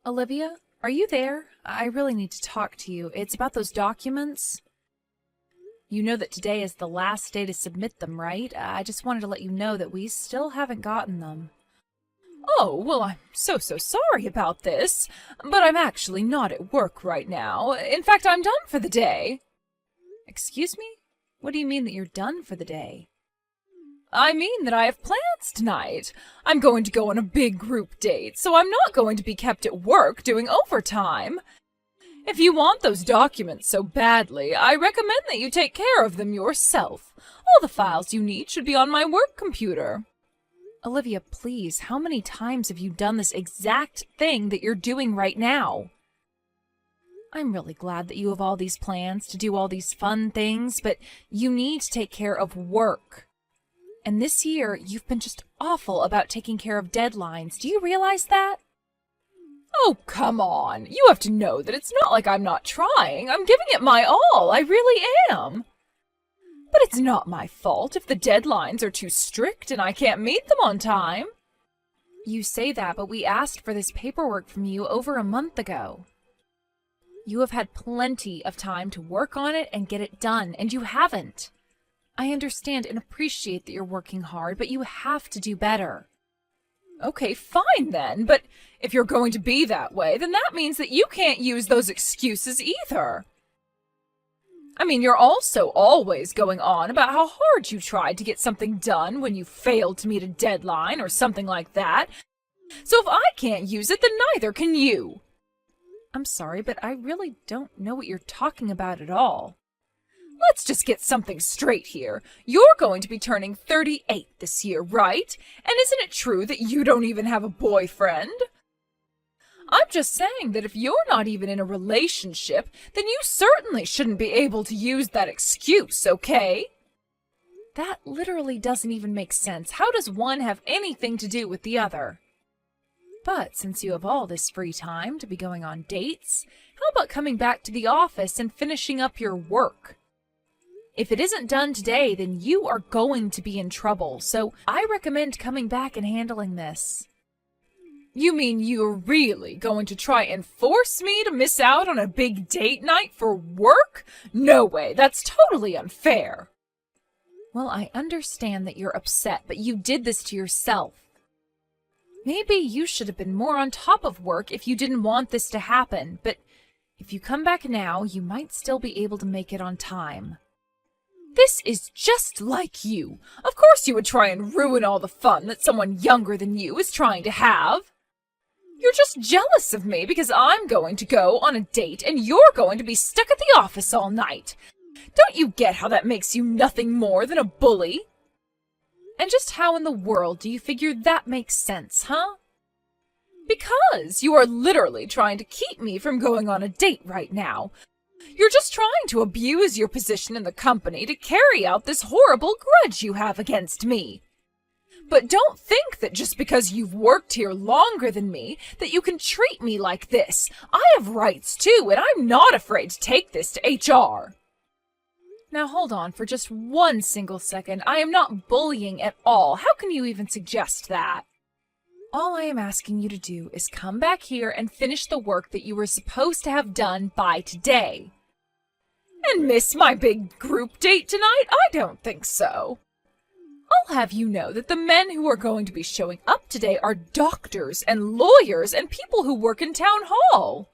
Olivia, are you there? I really need to talk to you. It's about those documents. You know that today is the last day to submit them, right? I just wanted to let you know that we still haven't gotten them. Oh, well, I'm so sorry about this, but I'm actually not at work right now. In fact, I'm done for the day. Excuse me? What do you mean that you're done for the day? I mean that I have plans tonight. I'm going to go on a big group date, so I'm not going to be kept at work doing overtime. If you want those documents so badly, I recommend that you take care of them yourself. All the files you need should be on my work computer. Olivia, please, how many times have you done this exact thing that you're doing right now? I'm really glad that you have all these plans to do all these fun things, but you need to take care of work. And this year, you've been just awful about taking care of deadlines. Do you realize that? Oh, come on. You have to know that it's not like I'm not trying. I'm giving it my all. I really am. But it's not my fault if the deadlines are too strict and I can't meet them on time. You say that, but we asked for this paperwork from you over a month ago. You have had plenty of time to work on it and get it done, and you haven't. I understand and appreciate that you're working hard, but you have to do better. Okay, fine then, but if you're going to be that way, then that means that you can't use those excuses either. I mean, you're also always going on about how hard you tried to get something done when you failed to meet a deadline or something like that. So if I can't use it, then neither can you. I'm sorry, but I really don't know what you're talking about at all. Let's just get something straight here. You're going to be turning 38 this year, right? And isn't it true that you don't even have a boyfriend? I'm just saying that if you're not even in a relationship, then you certainly shouldn't be able to use that excuse, okay? That literally doesn't even make sense. How does one have anything to do with the other? But since you have all this free time to be going on dates, how about coming back to the office and finishing up your work? If it isn't done today, then you are going to be in trouble, so I recommend coming back and handling this. You mean you're really going to try and force me to miss out on a big date night for work? No way, that's totally unfair. Well, I understand that you're upset, but you did this to yourself. Maybe you should have been more on top of work if you didn't want this to happen, but if you come back now, you might still be able to make it on time. This is just like you. Of course you would try and ruin all the fun that someone younger than you is trying to have. You're just jealous of me because I'm going to go on a date and you're going to be stuck at the office all night. Don't you get how that makes you nothing more than a bully? And just how in the world do you figure that makes sense, huh? Because you are literally trying to keep me from going on a date right now. You're just trying to abuse your position in the company to carry out this horrible grudge you have against me. But don't think that just because you've worked here longer than me, that you can treat me like this. I have rights too, and I'm not afraid to take this to HR. Now hold on for just one single second. I am not bullying at all. How can you even suggest that? All I am asking you to do is come back here and finish the work that you were supposed to have done by today. And miss my big group date tonight? I don't think so. I'll have you know that the men who are going to be showing up today are doctors and lawyers and people who work in town hall.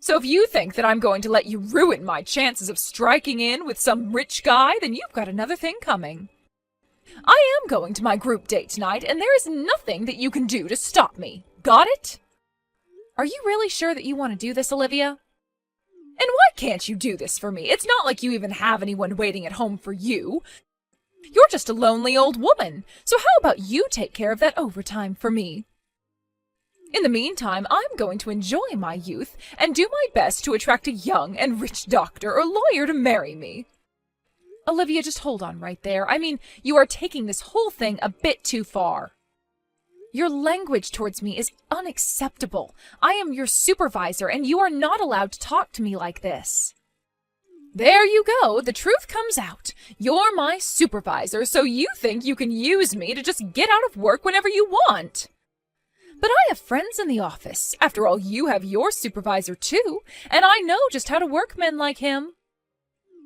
So if you think that I'm going to let you ruin my chances of striking in with some rich guy, then you've got another thing coming. I am going to my group date tonight, and there is nothing that you can do to stop me. Got it? Are you really sure that you want to do this, Olivia? And why can't you do this for me? It's not like you even have anyone waiting at home for you. You're just a lonely old woman, so how about you take care of that overtime for me? In the meantime, I'm going to enjoy my youth and do my best to attract a young and rich doctor or lawyer to marry me. Olivia, just hold on right there. I mean, you are taking this whole thing a bit too far. Your language towards me is unacceptable. I am your supervisor, and you are not allowed to talk to me like this. There you go. The truth comes out. You're my supervisor, so you think you can use me to just get out of work whenever you want. But I have friends in the office. After all, you have your supervisor too, and I know just how to work men like him.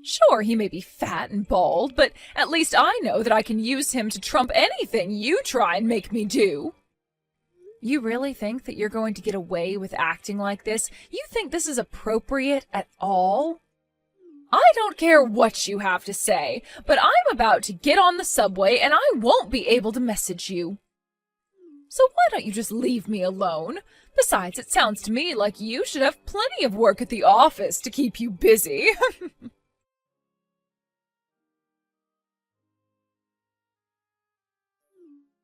Sure, he may be fat and bald, but at least I know that I can use him to trump anything you try and make me do. You really think that you're going to get away with acting like this? You think this is appropriate at all? I don't care what you have to say, but I'm about to get on the subway and I won't be able to message you. So why don't you just leave me alone? Besides, it sounds to me like you should have plenty of work at the office to keep you busy.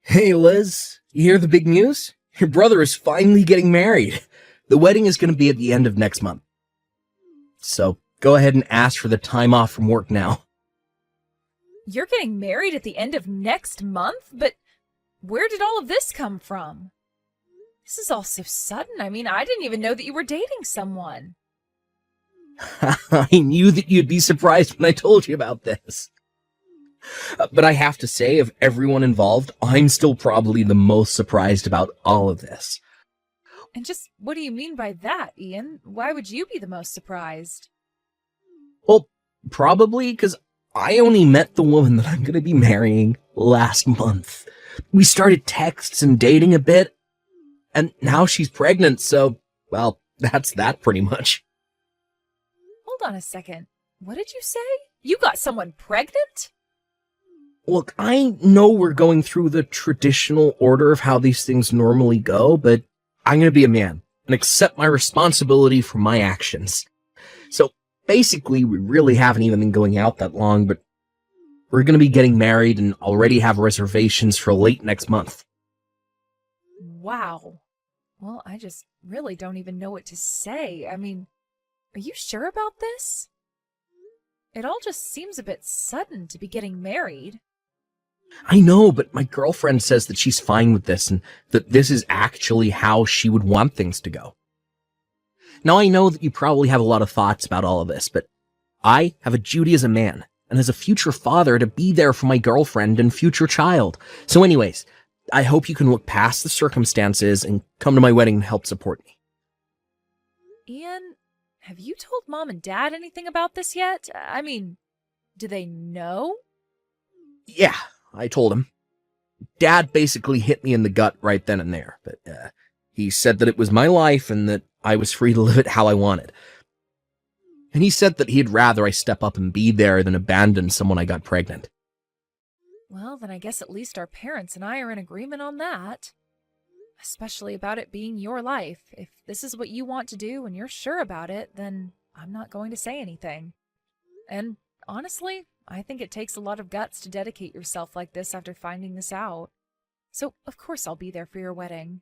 Hey Liz, you hear the big news? Your brother is finally getting married. The wedding is going to be at the end of next month. So go ahead and ask for the time off from work now. You're getting married at the end of next month? But where did all of this come from? This is all so sudden. I mean, I didn't even know that you were dating someone. I knew that you'd be surprised when I told you about this. But I have to say, of everyone involved, I'm still probably the most surprised about all of this. And just what do you mean by that, Ian? Why would you be the most surprised? Well, probably because I only met the woman that I'm going to be marrying last month. We started texts and dating a bit, and now she's pregnant, so, well, that's that pretty much. Hold on a second. What did you say? You got someone pregnant? Look, I know we're going through the traditional order of how these things normally go, but I'm going to be a man and accept my responsibility for my actions. So basically, we really haven't even been going out that long, but we're going to be getting married and already have reservations for late next month. Wow. Well, I just really don't even know what to say. I mean, are you sure about this? It all just seems a bit sudden to be getting married. I know, but my girlfriend says that she's fine with this and that this is actually how she would want things to go. Now, I know that you probably have a lot of thoughts about all of this, but I have a duty as a man and as a future father to be there for my girlfriend and future child. So anyways, I hope you can look past the circumstances and come to my wedding and help support me. Ian, have you told Mom and Dad anything about this yet? I mean, do they know? Yeah, I told him. Dad basically hit me in the gut right then and there, but he said that it was my life and that I was free to live it how I wanted. And he said that he'd rather I step up and be there than abandon someone I got pregnant. Well, then I guess at least our parents and I are in agreement on that. Especially about it being your life. If this is what you want to do and you're sure about it, then I'm not going to say anything. And honestly, I think it takes a lot of guts to dedicate yourself like this after finding this out. So, of course I'll be there for your wedding.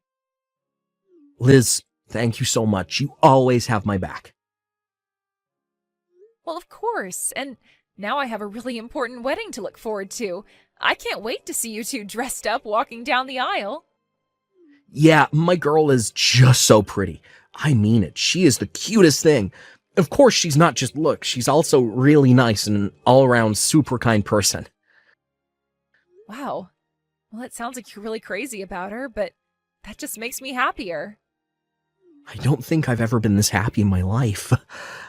Liz, thank you so much. You always have my back. Well, of course. And now I have a really important wedding to look forward to. I can't wait to see you two dressed up walking down the aisle. Yeah, my girl is just so pretty. I mean it. She is the cutest thing. Of course, she's not just looks. She's also really nice and an all-around super kind person. Wow. Well, it sounds like you're really crazy about her, but that just makes me happier. I don't think I've ever been this happy in my life.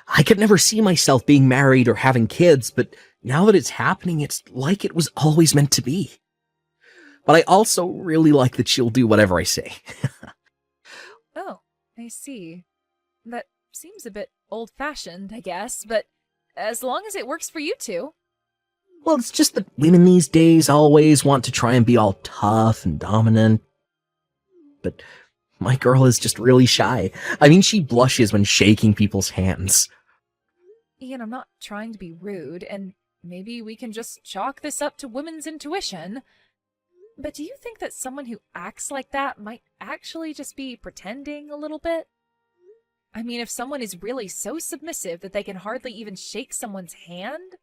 I could never see myself being married or having kids, but now that it's happening, it's like it was always meant to be. But I also really like that she'll do whatever I say. Oh, I see. That seems a bit old-fashioned, I guess, but as long as it works for you two. Well, it's just that women these days always want to try and be all tough and dominant. But my girl is just really shy. I mean, she blushes when shaking people's hands. Ian, I'm not trying to be rude, and maybe we can just chalk this up to women's intuition. But do you think that someone who acts like that might actually just be pretending a little bit? I mean, if someone is really so submissive that they can hardly even shake someone's hand?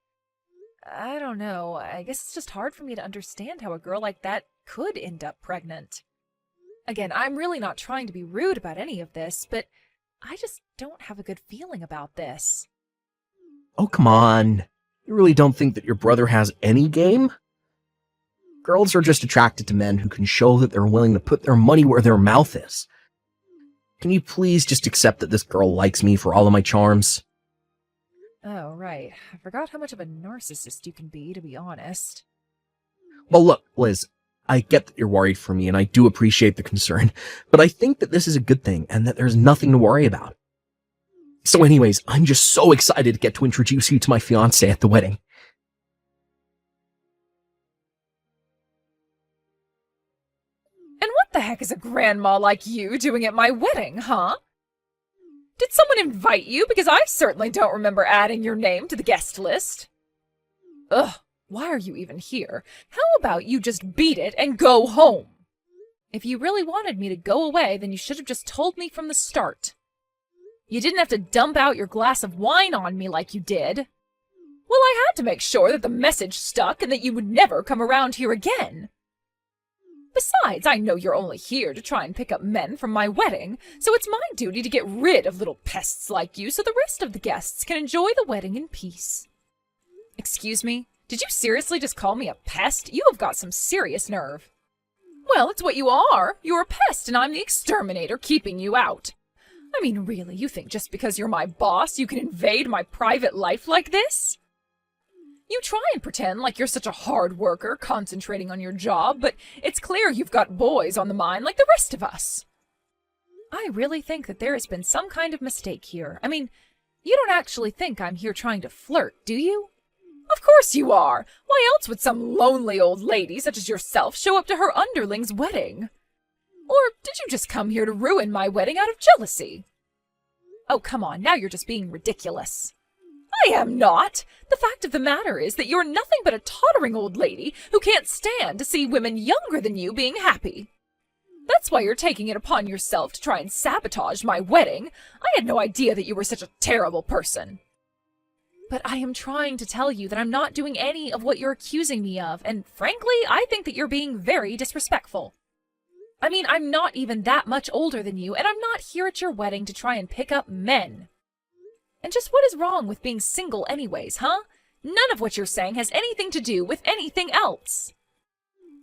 I don't know. I guess it's just hard for me to understand how a girl like that could end up pregnant. Again, I'm really not trying to be rude about any of this, but I just don't have a good feeling about this. Oh, come on. You really don't think that your brother has any game? Girls are just attracted to men who can show that they're willing to put their money where their mouth is. Can you please just accept that this girl likes me for all of my charms? Oh, right. I forgot how much of a narcissist you can be, to be honest. Well, look, Liz, I get that you're worried for me, and I do appreciate the concern, but I think that this is a good thing, and that there's nothing to worry about. So anyways, I'm just so excited to get to introduce you to my fiancé at the wedding. And what the heck is a grandma like you doing at my wedding, huh? Did someone invite you? Because I certainly don't remember adding your name to the guest list. Ugh, why are you even here? How about you just beat it and go home? If you really wanted me to go away, then you should have just told me from the start. You didn't have to dump out your glass of wine on me like you did. Well, I had to make sure that the message stuck and that you would never come around here again. Besides, I know you're only here to try and pick up men from my wedding, so it's my duty to get rid of little pests like you so the rest of the guests can enjoy the wedding in peace. Excuse me? Did you seriously just call me a pest? You have got some serious nerve. Well, it's what you are. You're a pest and I'm the exterminator keeping you out. I mean, really, you think just because you're my boss you can invade my private life like this? You try and pretend like you're such a hard worker, concentrating on your job, but it's clear you've got boys on the mind like the rest of us. I really think that there has been some kind of mistake here. I mean, you don't actually think I'm here trying to flirt, do you? Of course you are! Why else would some lonely old lady such as yourself show up to her underling's wedding? Or did you just come here to ruin my wedding out of jealousy? Oh, come on, now you're just being ridiculous. I am not! The fact of the matter is that you're nothing but a tottering old lady who can't stand to see women younger than you being happy. That's why you're taking it upon yourself to try and sabotage my wedding. I had no idea that you were such a terrible person. But I am trying to tell you that I'm not doing any of what you're accusing me of, and frankly, I think that you're being very disrespectful. I mean, I'm not even that much older than you, and I'm not here at your wedding to try and pick up men. And just what is wrong with being single anyways, huh? None of what you're saying has anything to do with anything else.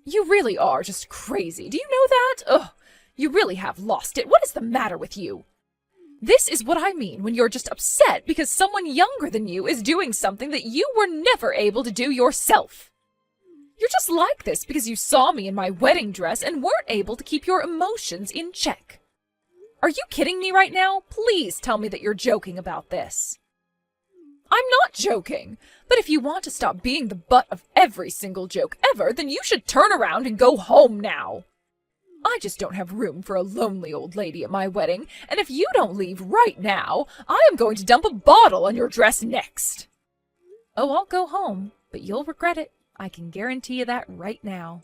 You really are just crazy. Do you know that? Ugh, you really have lost it. What is the matter with you? This is what I mean when you're just upset because someone younger than you is doing something that you were never able to do yourself. You're just like this because you saw me in my wedding dress and weren't able to keep your emotions in check. Are you kidding me right now? Please tell me that you're joking about this. I'm not joking, but if you want to stop being the butt of every single joke ever, then you should turn around and go home now. I just don't have room for a lonely old lady at my wedding, and if you don't leave right now, I am going to dump a bottle on your dress next. Oh, I'll go home, but you'll regret it. I can guarantee you that right now.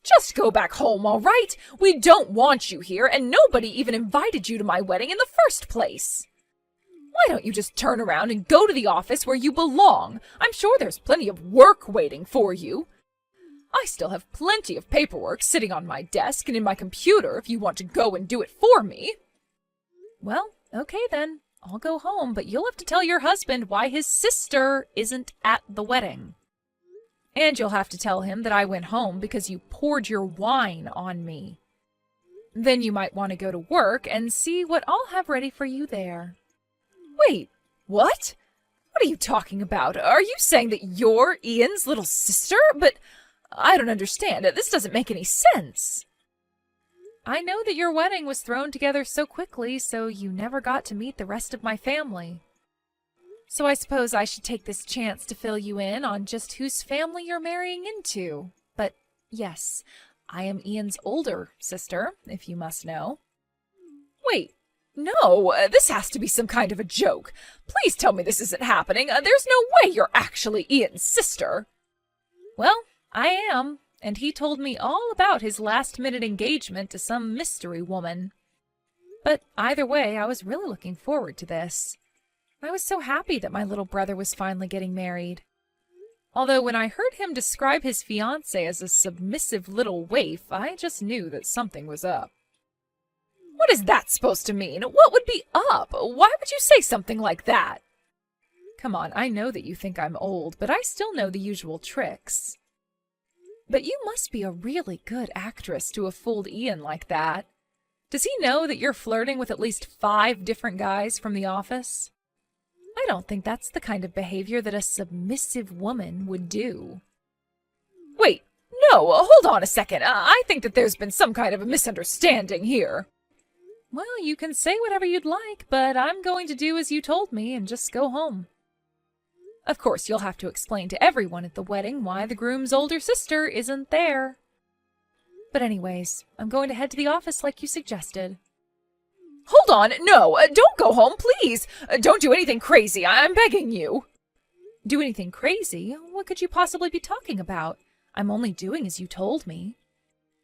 Just go back home, all right? We don't want you here, and nobody even invited you to my wedding in the first place. Why don't you just turn around and go to the office where you belong? I'm sure there's plenty of work waiting for you. I still have plenty of paperwork sitting on my desk and in my computer if you want to go and do it for me. Well, okay then. I'll go home, but you'll have to tell your husband why his sister isn't at the wedding. And you'll have to tell him that I went home because you poured your wine on me. Then you might want to go to work and see what I'll have ready for you there. Wait, what? What are you talking about? Are you saying that you're Ian's little sister? But I don't understand. This doesn't make any sense. I know that your wedding was thrown together so quickly, so you never got to meet the rest of my family. So I suppose I should take this chance to fill you in on just whose family you're marrying into. But yes, I am Ian's older sister, if you must know. Wait, no, this has to be some kind of a joke. Please tell me this isn't happening. There's no way you're actually Ian's sister. Well, I am, and he told me all about his last-minute engagement to some mystery woman. But either way, I was really looking forward to this. I was so happy that my little brother was finally getting married. Although when I heard him describe his fiancée as a submissive little waif, I just knew that something was up. What is that supposed to mean? What would be up? Why would you say something like that? Come on, I know that you think I'm old, but I still know the usual tricks. But you must be a really good actress to have fooled Ian like that. Does he know that you're flirting with at least 5 different guys from the office? I don't think that's the kind of behavior that a submissive woman would do. Wait, no, hold on a second. I think that there's been some kind of a misunderstanding here. Well, you can say whatever you'd like, but I'm going to do as you told me and just go home. Of course, you'll have to explain to everyone at the wedding why the groom's older sister isn't there. But anyways, I'm going to head to the office like you suggested. Hold on, no, don't go home, please. Don't do anything crazy, I'm begging you. Do anything crazy? What could you possibly be talking about? I'm only doing as you told me.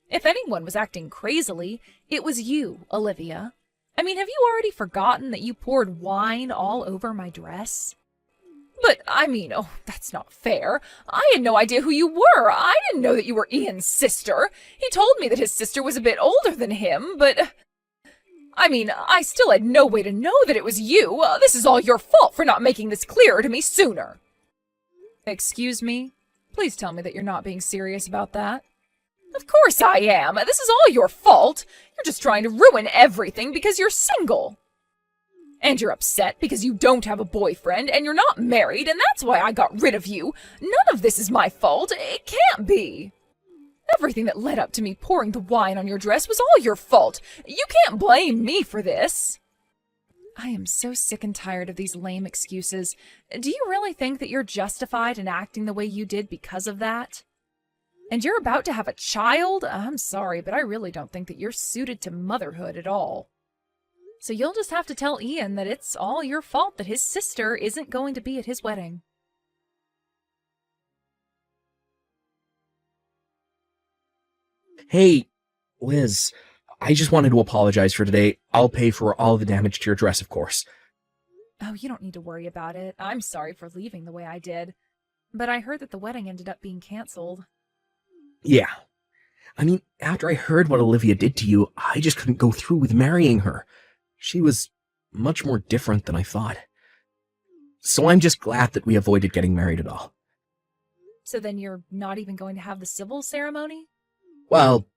If anyone was acting crazily, it was you, Olivia. I mean, have you already forgotten that you poured wine all over my dress? But, I mean, oh, that's not fair. I had no idea who you were. I didn't know that you were Ian's sister. He told me that his sister was a bit older than him, but... I mean, I still had no way to know that it was you. This is all your fault for not making this clearer to me sooner. Excuse me? Please tell me that you're not being serious about that. Of course I am. This is all your fault. You're just trying to ruin everything because you're single. And you're upset because you don't have a boyfriend and you're not married, and that's why I got rid of you. None of this is my fault. It can't be. Everything that led up to me pouring the wine on your dress was all your fault. You can't blame me for this. I am so sick and tired of these lame excuses. Do you really think that you're justified in acting the way you did because of that? And you're about to have a child? I'm sorry, but I really don't think that you're suited to motherhood at all. So you'll just have to tell Ian that it's all your fault that his sister isn't going to be at his wedding. Hey, Liz, I just wanted to apologize for today. I'll pay for all the damage to your dress, of course. Oh, you don't need to worry about it. I'm sorry for leaving the way I did. But I heard that the wedding ended up being canceled. Yeah. I mean, after I heard what Olivia did to you, I just couldn't go through with marrying her. She was much more different than I thought. So I'm just glad that we avoided getting married at all. So then you're not even going to have the civil ceremony? Well,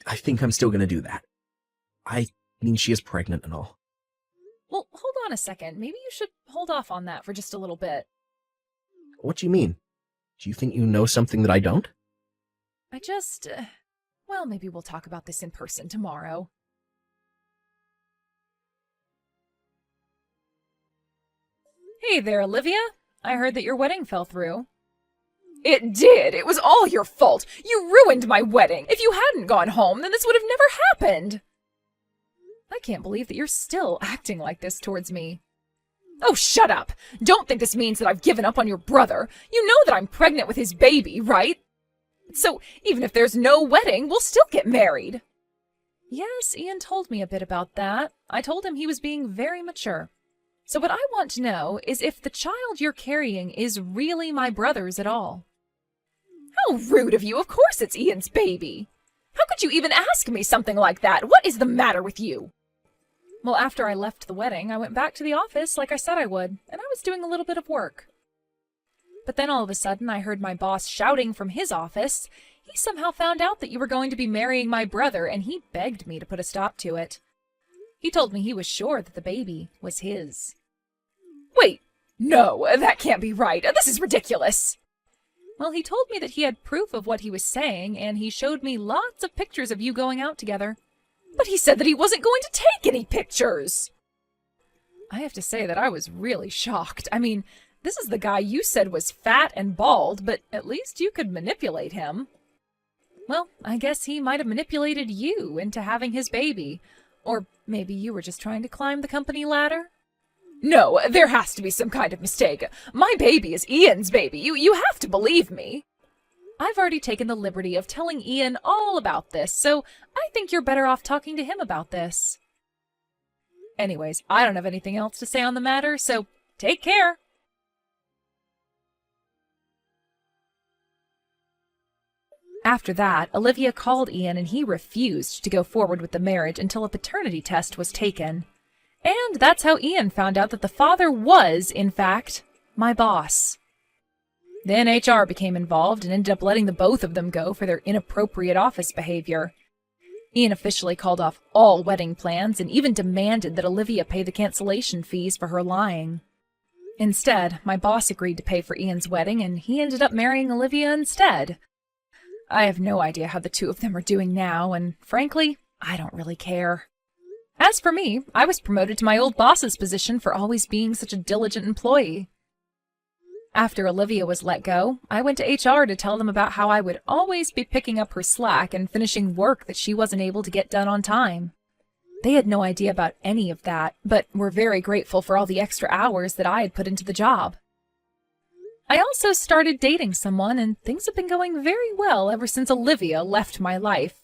I think I'm still going to do that. I mean, she is pregnant and all. Well, hold on a second. Maybe you should hold off on that for just a little bit. What do you mean? Do you think you know something that I don't? I just... well, maybe we'll talk about this in person tomorrow. Hey there, Olivia. I heard that your wedding fell through. It did. It was all your fault. You ruined my wedding. If you hadn't gone home, then this would have never happened. I can't believe that you're still acting like this towards me. Oh, shut up. Don't think this means that I've given up on your brother. You know that I'm pregnant with his baby, right? So even if there's no wedding, we'll still get married. Yes, Ian told me a bit about that. I told him he was being very mature. So what I want to know is if the child you're carrying is really my brother's at all. How rude of you. Of course it's Ian's baby. How could you even ask me something like that? What is the matter with you? Well, after I left the wedding, I went back to the office like I said I would, and I was doing a little bit of work. But then all of a sudden, I heard my boss shouting from his office. He somehow found out that you were going to be marrying my brother, and he begged me to put a stop to it. He told me he was sure that the baby was his. Wait, no, that can't be right. This is ridiculous. Well, he told me that he had proof of what he was saying, and he showed me lots of pictures of you going out together. But he said that he wasn't going to take any pictures. I have to say that I was really shocked. I mean, this is the guy you said was fat and bald, but at least you could manipulate him. Well, I guess he might have manipulated you into having his baby. Or maybe you were just trying to climb the company ladder? No, there has to be some kind of mistake. My baby is Ian's baby. You have to believe me. I've already taken the liberty of telling Ian all about this, so I think you're better off talking to him about this. Anyways, I don't have anything else to say on the matter, so take care. After that, Olivia called Ian and he refused to go forward with the marriage until a paternity test was taken. And that's how Ian found out that the father was, in fact, my boss. Then HR became involved and ended up letting the both of them go for their inappropriate office behavior. Ian officially called off all wedding plans and even demanded that Olivia pay the cancellation fees for her lying. Instead, my boss agreed to pay for Ian's wedding, and he ended up marrying Olivia instead. I have no idea how the two of them are doing now, and frankly, I don't really care. As for me, I was promoted to my old boss's position for always being such a diligent employee. After Olivia was let go, I went to HR to tell them about how I would always be picking up her slack and finishing work that she wasn't able to get done on time. They had no idea about any of that, but were very grateful for all the extra hours that I had put into the job. I also started dating someone, and things have been going very well ever since Olivia left my life.